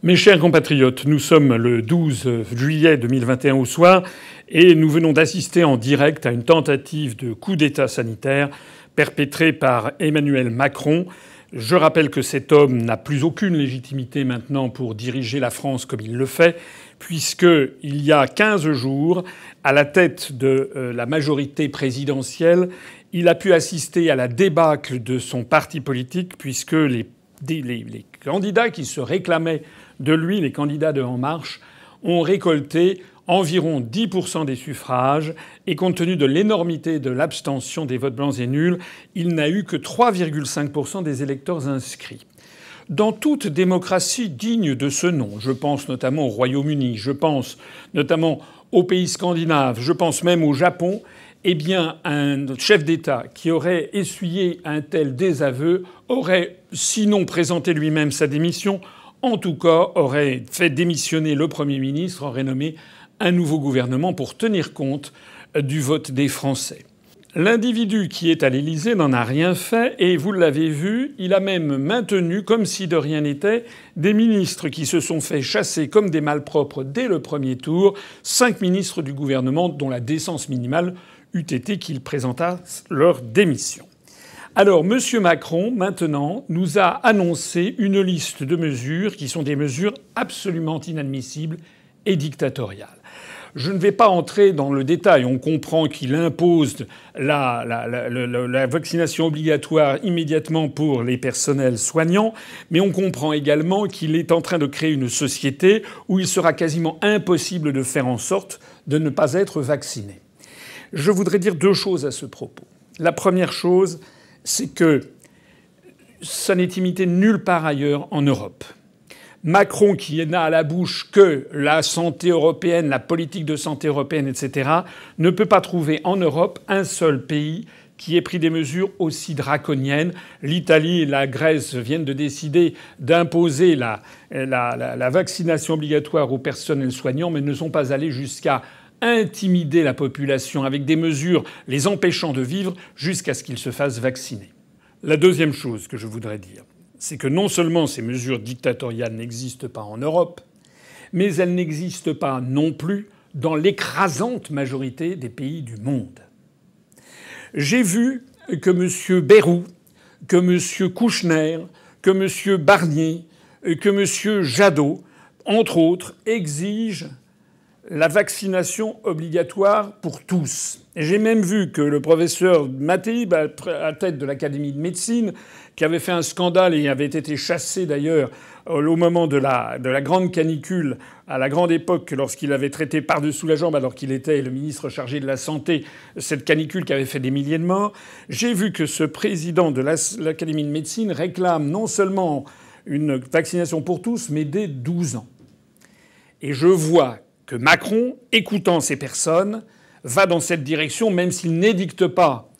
Mes chers compatriotes, nous sommes le 12 juillet 2021 au soir et nous venons d'assister en direct à une tentative de coup d'État sanitaire perpétrée par Emmanuel Macron. Je rappelle que cet homme n'a plus aucune légitimité maintenant pour diriger la France comme il le fait, puisqu'il y a 15 jours, à la tête de la majorité présidentielle, il a pu assister à la débâcle de son parti politique, puisque les candidats qui se réclamaient de lui, les candidats de En Marche, ont récolté environ 10% des suffrages et compte tenu de l'énormité de l'abstention des votes blancs et nuls, il n'a eu que 3,5% des électeurs inscrits. Dans toute démocratie digne de ce nom, je pense notamment au Royaume-Uni, je pense notamment aux pays scandinaves, je pense même au Japon, eh bien, un chef d'État qui aurait essuyé un tel désaveu aurait, sinon présenté lui-même sa démission, en tout cas aurait fait démissionner le Premier ministre, aurait nommé un nouveau gouvernement pour tenir compte du vote des Français. L'individu qui est à l'Élysée n'en a rien fait et vous l'avez vu, il a même maintenu, comme si de rien n'était, des ministres qui se sont fait chasser comme des malpropres dès le premier tour, 5 ministres du gouvernement dont la décence minimale eût été qu'ils présentassent leur démission. Alors, M. Macron, maintenant, nous a annoncé une liste de mesures qui sont des mesures absolument inadmissibles et dictatoriales. Je ne vais pas entrer dans le détail. On comprend qu'il impose la vaccination obligatoire immédiatement pour les personnels soignants, mais on comprend également qu'il est en train de créer une société où il sera quasiment impossible de faire en sorte de ne pas être vacciné. Je voudrais dire 2 choses à ce propos. La première chose, c'est que ça n'est imité nulle part ailleurs en Europe. Macron, qui n'a à la bouche que la santé européenne, la politique de santé européenne, etc., ne peut pas trouver en Europe un seul pays qui ait pris des mesures aussi draconiennes. L'Italie et la Grèce viennent de décider d'imposer la vaccination obligatoire au personnel soignant, mais ne sont pas allés jusqu'à intimider la population avec des mesures les empêchant de vivre jusqu'à ce qu'ils se fassent vacciner. La deuxième chose que je voudrais dire, c'est que non seulement ces mesures dictatoriales n'existent pas en Europe, mais elles n'existent pas non plus dans l'écrasante majorité des pays du monde. J'ai vu que M. Bayrou, que M. Kouchner, que M. Barnier, que M. Jadot, entre autres, exigent la vaccination obligatoire pour tous. J'ai même vu que le professeur Mattei, à tête de l'Académie de médecine, qui avait fait un scandale et avait été chassé d'ailleurs au moment de la grande canicule, à la grande époque, lorsqu'il avait traité par-dessous la jambe, alors qu'il était le ministre chargé de la Santé, cette canicule qui avait fait des milliers de morts. J'ai vu que ce président de l'Académie de médecine réclame non seulement une vaccination pour tous, mais dès 12 ans. Et je vois que Macron, écoutant ces personnes, va dans cette direction, même s'il n'édicte pas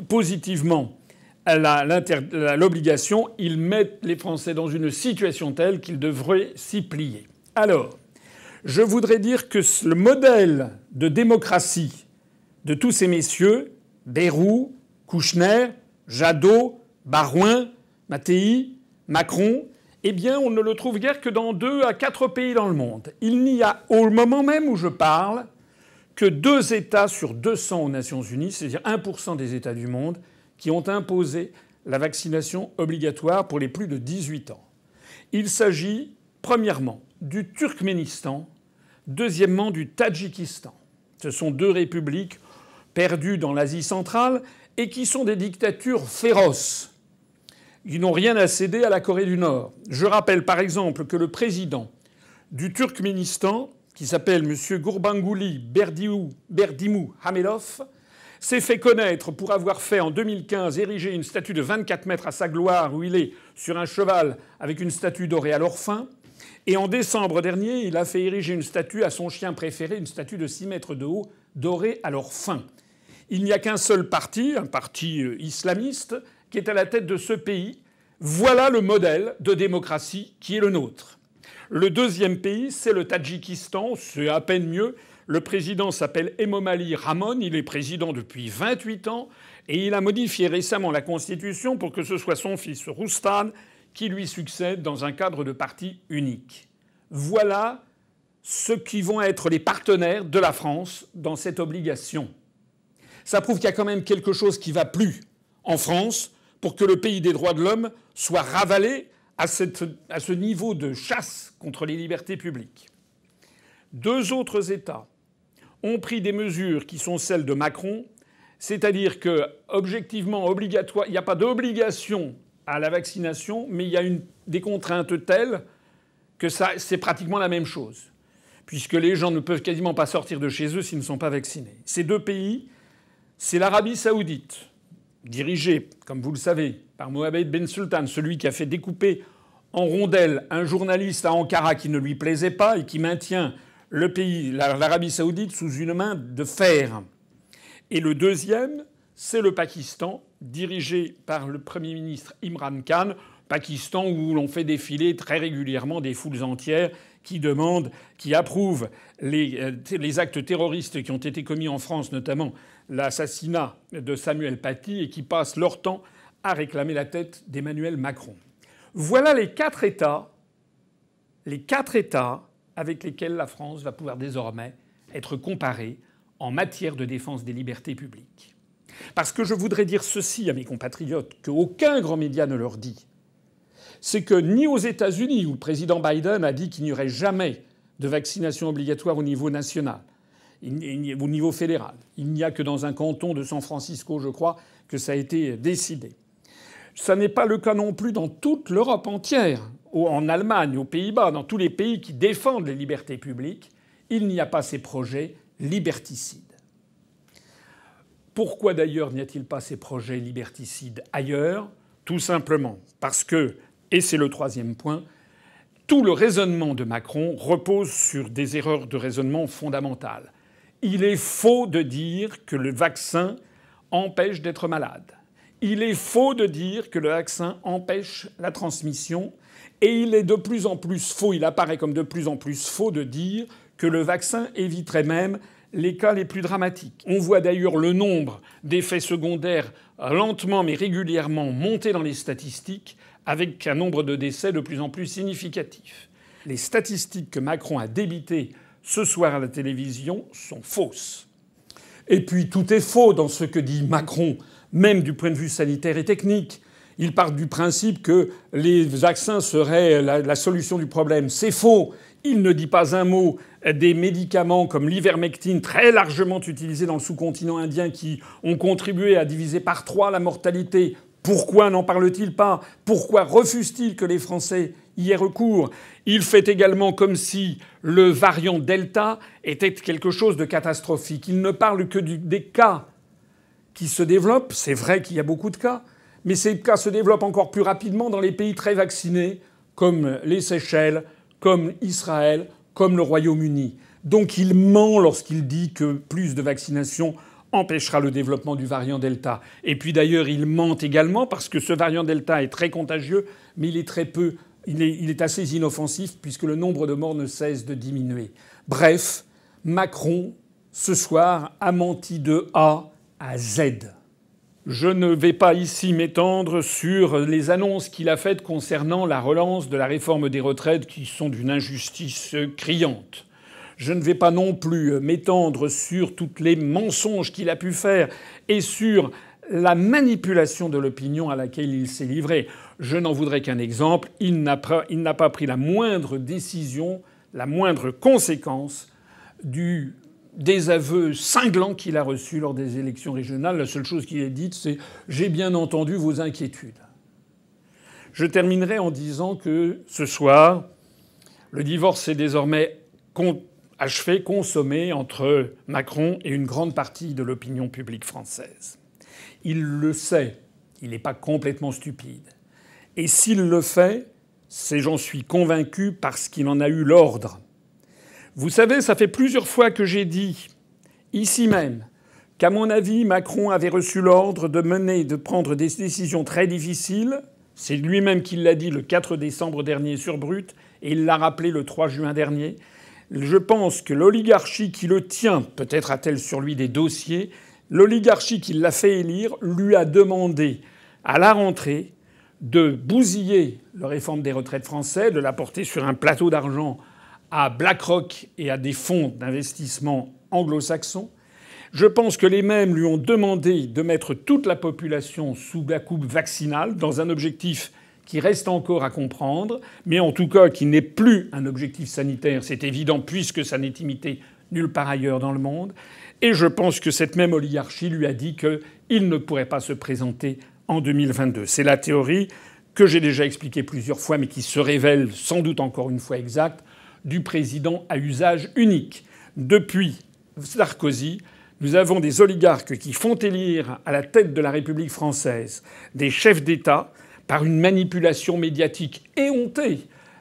positivement l'obligation, il met les Français dans une situation telle qu'ils devraient s'y plier. Alors, je voudrais dire que le modèle de démocratie de tous ces messieurs, Bayrou, Kouchner, Jadot, Barouin, Mattei, Macron, eh bien, on ne le trouve guère que dans 2 à 4 pays dans le monde. Il n'y a, au moment même où je parle, que 2 États sur 200 aux Nations Unies, c'est-à-dire 1% des États du monde, qui ont imposé la vaccination obligatoire pour les plus de 18 ans. Il s'agit, premièrement, du Turkménistan, deuxièmement, du Tadjikistan. Ce sont 2 républiques perdues dans l'Asie centrale et qui sont des dictatures féroces. Ils n'ont rien à céder à la Corée du Nord. Je rappelle par exemple que le président du Turkménistan, qui s'appelle M. Gurbanguly Berdimuhamedov, s'est fait connaître pour avoir fait en 2015 ériger une statue de 24 mètres à sa gloire où il est sur un cheval avec une statue dorée à l'orphin. Et en décembre dernier, il a fait ériger une statue à son chien préféré, une statue de 6 mètres de haut, dorée à l'orphin. Il n'y a qu'un seul parti, un parti islamiste, qui est à la tête de ce pays. Voilà le modèle de démocratie qui est le nôtre. Le deuxième pays, c'est le Tadjikistan. C'est à peine mieux. Le président s'appelle Emomali Rahmon. Il est président depuis 28 ans. Et il a modifié récemment la constitution pour que ce soit son fils Rustam qui lui succède dans un cadre de parti unique. Voilà ceux qui vont être les partenaires de la France dans cette obligation. Ça prouve qu'il y a quand même quelque chose qui ne va plus en France pour que le pays des droits de l'homme soit ravalé à ce niveau de chasse contre les libertés publiques. 2 autres États ont pris des mesures qui sont celles de Macron, c'est-à-dire que, objectivement, obligatoire, il n'y a pas d'obligation à la vaccination, mais il y a des contraintes telles que c'est pratiquement la même chose, puisque les gens ne peuvent quasiment pas sortir de chez eux s'ils ne sont pas vaccinés. Ces 2 pays, c'est l'Arabie saoudite, dirigée, comme vous le savez, par Mohammed Ben Sultan, celui qui a fait découper en rondelles un journaliste à Ankara qui ne lui plaisait pas et qui maintient le pays, l'Arabie saoudite, sous une main de fer. Et le deuxième, c'est le Pakistan, dirigé par le Premier ministre Imran Khan, Pakistan où l'on fait défiler très régulièrement des foules entières qui approuvent les actes terroristes qui ont été commis en France, notamment l'assassinat de Samuel Paty, et qui passent leur temps à réclamer la tête d'Emmanuel Macron. Voilà les 4 États avec lesquels la France va pouvoir désormais être comparée en matière de défense des libertés publiques. Parce que je voudrais dire ceci à mes compatriotes, qu'aucun grand média ne leur dit, c'est que ni aux États-Unis, où le président Biden a dit qu'il n'y aurait jamais de vaccination obligatoire au niveau national, au niveau fédéral, il n'y a que dans un canton de San Francisco, je crois, que ça a été décidé. Ça n'est pas le cas non plus dans toute l'Europe entière, en Allemagne, aux Pays-Bas, dans tous les pays qui défendent les libertés publiques, il n'y a pas ces projets liberticides. Pourquoi d'ailleurs n'y a-t-il pas ces projets liberticides ailleurs ? Tout simplement parce que, et c'est le 3e point, tout le raisonnement de Macron repose sur des erreurs de raisonnement fondamentales. Il est faux de dire que le vaccin empêche d'être malade. Il est faux de dire que le vaccin empêche la transmission. Et il est de plus en plus faux, il apparaît comme de plus en plus faux de dire que le vaccin éviterait même les cas les plus dramatiques. On voit d'ailleurs le nombre d'effets secondaires lentement mais régulièrement monter dans les statistiques, avec un nombre de décès de plus en plus significatif. Les statistiques que Macron a débitées ce soir à la télévision sont fausses. Et puis tout est faux dans ce que dit Macron, même du point de vue sanitaire et technique. Il part du principe que les vaccins seraient la solution du problème. C'est faux. Il ne dit pas un mot des médicaments comme l'ivermectine, très largement utilisés dans le sous-continent indien, qui ont contribué à diviser par 3 la mortalité. Pourquoi n'en parle-t-il pas ? Pourquoi refuse-t-il que les Français y aient recours ? Il fait également comme si le variant Delta était quelque chose de catastrophique. Il ne parle que des cas qui se développent. C'est vrai qu'il y a beaucoup de cas. Mais ces cas se développent encore plus rapidement dans les pays très vaccinés, comme les Seychelles, comme Israël, comme le Royaume-Uni. Donc il ment lorsqu'il dit que plus de vaccination empêchera le développement du variant Delta. Et puis d'ailleurs, il ment également parce que ce variant Delta est très contagieux, mais il est assez inoffensif puisque le nombre de morts ne cesse de diminuer. Bref, Macron, ce soir, a menti de A à Z. Je ne vais pas ici m'étendre sur les annonces qu'il a faites concernant la relance de la réforme des retraites qui sont d'une injustice criante. Je ne vais pas non plus m'étendre sur tous les mensonges qu'il a pu faire et sur la manipulation de l'opinion à laquelle il s'est livré. Je n'en voudrais qu'un exemple. Il n'a pas pris la moindre décision, la moindre conséquence des aveux cinglants qu'il a reçus lors des élections régionales. La seule chose qu'il a dite, c'est « j'ai bien entendu vos inquiétudes ». Je terminerai en disant que ce soir, le divorce est désormais achevé, consommé entre Macron et une grande partie de l'opinion publique française. Il le sait, il n'est pas complètement stupide. Et s'il le fait, c'est, j'en suis convaincu, parce qu'il en a eu l'ordre. Vous savez, ça fait plusieurs fois que j'ai dit, ici même, qu'à mon avis, Macron avait reçu l'ordre de prendre des décisions très difficiles. C'est lui-même qui l'a dit le 4 décembre dernier sur Brut, et il l'a rappelé le 3 juin dernier. Je pense que l'oligarchie qui le tient, peut-être a-t-elle sur lui des dossiers, l'oligarchie qui l'a fait élire lui a demandé à la rentrée de bousiller la réforme des retraites françaises, de la porter sur un plateau d'argent à BlackRock et à des fonds d'investissement anglo-saxons. Je pense que les mêmes lui ont demandé de mettre toute la population sous la coupe vaccinale dans un objectif qui reste encore à comprendre, mais en tout cas qui n'est plus un objectif sanitaire, c'est évident, puisque ça n'est imité nulle part ailleurs dans le monde. Et je pense que cette même oligarchie lui a dit qu'il ne pourrait pas se présenter en 2022. C'est la théorie que j'ai déjà expliquée plusieurs fois, mais qui se révèle sans doute encore une fois exacte, du président à usage unique. Depuis Sarkozy, nous avons des oligarques qui font élire à la tête de la République française des chefs d'État par une manipulation médiatique éhontée,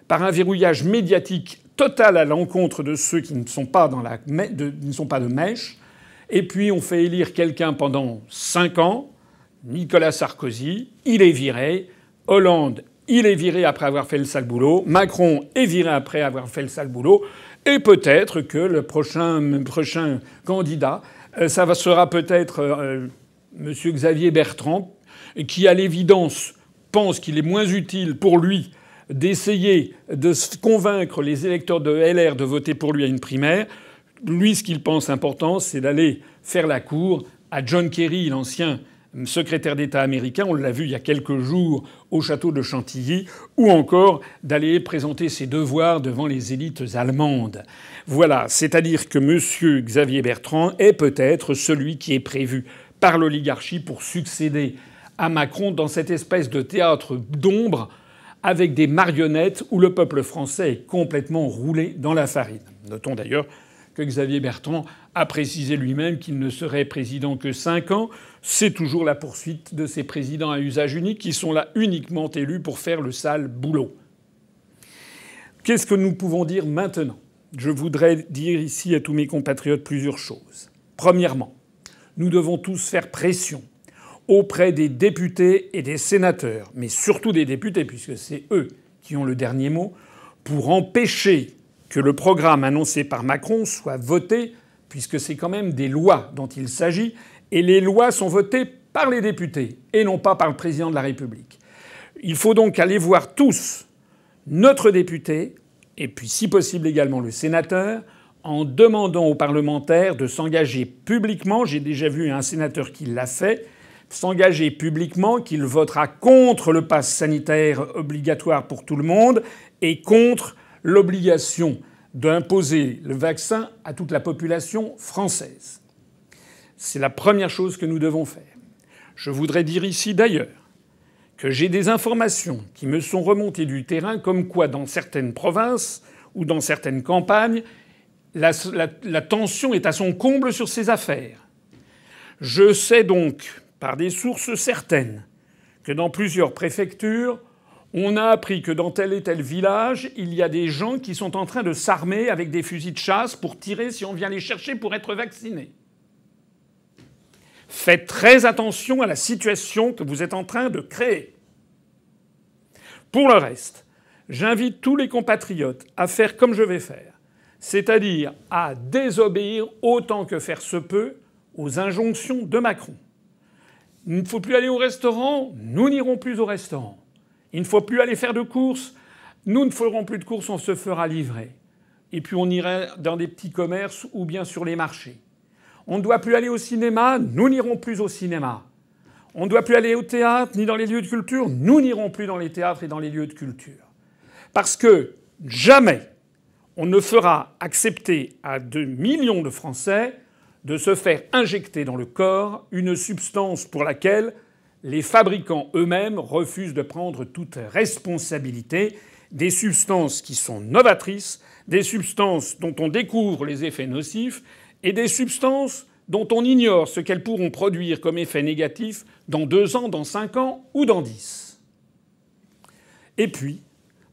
par un verrouillage médiatique total à l'encontre de ceux qui ne sont pas de mèche. Et puis on fait élire quelqu'un pendant 5 ans, Nicolas Sarkozy, il est viré. Hollande, il est viré après avoir fait le sale boulot. Macron est viré après avoir fait le sale boulot. Et peut-être que le prochain candidat, ça sera peut-être M. Xavier Bertrand, qui à l'évidence pense qu'il est moins utile pour lui d'essayer de convaincre les électeurs de LR de voter pour lui à une primaire. Lui, ce qu'il pense important, c'est d'aller faire la cour à John Kerry, l'ancien secrétaire d'État américain, on l'a vu il y a quelques jours au château de Chantilly, ou encore d'aller présenter ses devoirs devant les élites allemandes. Voilà, c'est-à-dire que M. Xavier Bertrand est peut-être celui qui est prévu par l'oligarchie pour succéder à Macron dans cette espèce de théâtre d'ombre avec des marionnettes où le peuple français est complètement roulé dans la farine. Notons d'ailleurs que Xavier Bertrand a précisé lui-même qu'il ne serait président que 5 ans. C'est toujours la poursuite de ces présidents à usage unique qui sont là uniquement élus pour faire le sale boulot. Qu'est-ce que nous pouvons dire maintenant ? Je voudrais dire ici à tous mes compatriotes plusieurs choses. Premièrement, nous devons tous faire pression auprès des députés et des sénateurs, mais surtout des députés, puisque c'est eux qui ont le dernier mot, pour empêcher que le programme annoncé par Macron soit voté, puisque c'est quand même des lois dont il s'agit, et les lois sont votées par les députés et non pas par le président de la République. Il faut donc aller voir tous notre député, et puis si possible également le sénateur, en demandant aux parlementaires de s'engager publiquement, j'ai déjà vu un sénateur qui l'a fait, s'engager publiquement qu'il votera contre le pass sanitaire obligatoire pour tout le monde et contre l'obligation d'imposer le vaccin à toute la population française. C'est la première chose que nous devons faire. Je voudrais dire ici d'ailleurs que j'ai des informations qui me sont remontées du terrain comme quoi dans certaines provinces ou dans certaines campagnes, la tension est à son comble sur ces affaires. Je sais donc, par des sources certaines, que dans plusieurs préfectures, on a appris que dans tel et tel village, il y a des gens qui sont en train de s'armer avec des fusils de chasse pour tirer si on vient les chercher pour être vaccinés. Faites très attention à la situation que vous êtes en train de créer. Pour le reste, j'invite tous les compatriotes à faire comme je vais faire, c'est-à-dire à désobéir autant que faire se peut aux injonctions de Macron. Il ne faut plus aller au restaurant, nous n'irons plus au restaurant. Il ne faut plus aller faire de courses, nous ne ferons plus de courses, on se fera livrer. Et puis on ira dans des petits commerces ou bien sur les marchés. On ne doit plus aller au cinéma, nous n'irons plus au cinéma. On ne doit plus aller au théâtre ni dans les lieux de culture, nous n'irons plus dans les théâtres et dans les lieux de culture. Parce que jamais on ne fera accepter à 2 millions de Français de se faire injecter dans le corps une substance pour laquelle les fabricants eux-mêmes refusent de prendre toute responsabilité, des substances qui sont novatrices, des substances dont on découvre les effets nocifs et des substances dont on ignore ce qu'elles pourront produire comme effet négatif dans 2 ans, dans 5 ans ou dans 10. Et puis,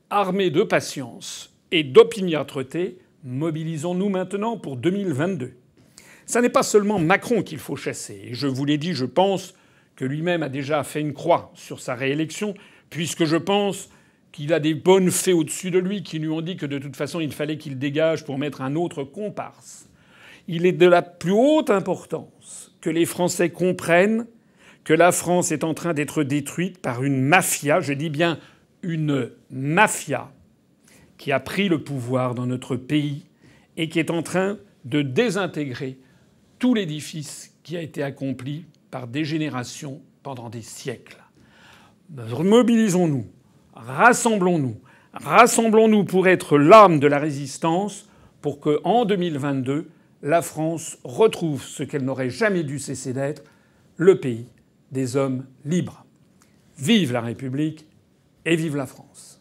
armés de patience et d'opiniâtreté, mobilisons-nous maintenant pour 2022. Ça n'est pas seulement Macron qu'il faut chasser. Et je vous l'ai dit, je pense que lui-même a déjà fait une croix sur sa réélection, puisque je pense qu'il a des bonnes fées au-dessus de lui qui lui ont dit que de toute façon il fallait qu'il dégage pour mettre un autre comparse. Il est de la plus haute importance que les Français comprennent que la France est en train d'être détruite par une mafia, je dis bien une mafia, qui a pris le pouvoir dans notre pays et qui est en train de désintégrer tout l'édifice qui a été accompli par des générations pendant des siècles. Mobilisons-nous, rassemblons-nous, rassemblons-nous pour être l'âme de la résistance, pour que, en 2022, la France retrouve ce qu'elle n'aurait jamais dû cesser d'être, le pays des hommes libres. Vive la République et vive la France!